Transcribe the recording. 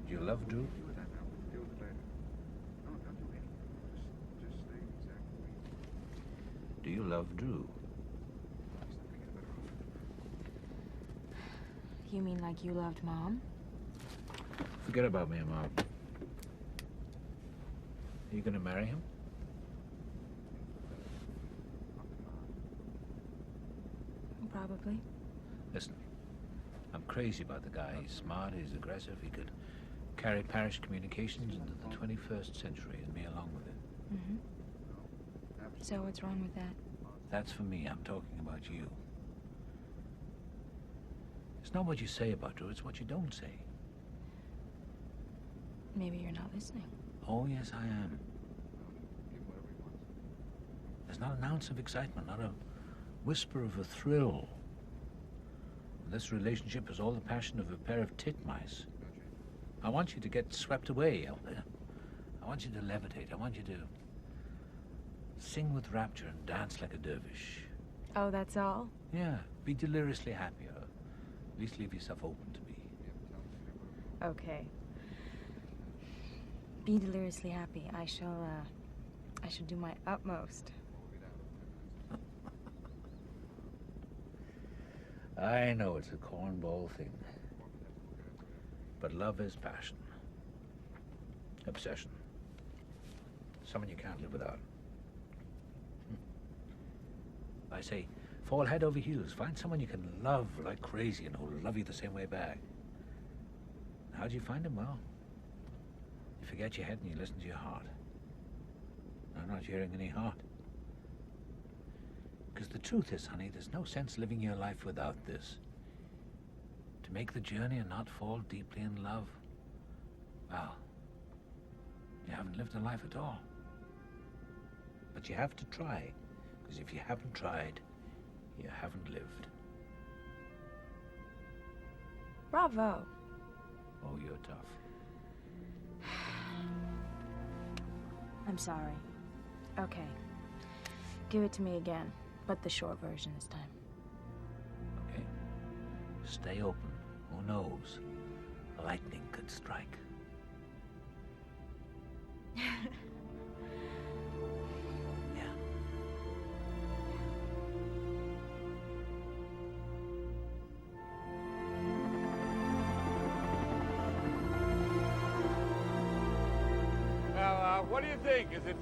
Do you love Drew? Deal with that now. Deal with it later. No, don't do anything. Just stay exactly where you are. Do you love Drew? He's not gonna get a better offer. You mean like you loved Mom? Forget about me, Mom. Are you gonna marry him? Probably. Listen, I'm crazy about the guy. He's smart, he's aggressive, he could carry parish communications into the 21st century and me along with it. Mm-hmm. So what's wrong with that? That's for me. I'm talking about you. It's not what you say about Drew, it's what you don't say. Maybe you're not listening. Oh, yes, I am. There's not an ounce of excitement, not a whisper of a thrill. This relationship has all the passion of a pair of titmice. I want you to get swept away. I want you to levitate. I want you to sing with rapture and dance like a dervish. Oh, that's all? Yeah, be deliriously happy, or at least leave yourself open to me. Okay. Be deliriously happy. I shall do my utmost. I know it's a cornball thing, but love is passion, obsession, someone you can't live without. I say, fall head over heels. Find someone you can love like crazy and who'll love you the same way back. How do you find him? Well, you forget your head and you listen to your heart. I'm not hearing any heart. Because the truth is, honey, there's no sense living your life without this. To make the journey and not fall deeply in love, well, you haven't lived a life at all. But you have to try, because if you haven't tried, you haven't lived. Bravo. Oh, you're tough. I'm sorry. Okay. Give it to me again, but the short version this time. Okay? Stay open. Who knows? Lightning could strike. Yeah. Well, what do you think? Is it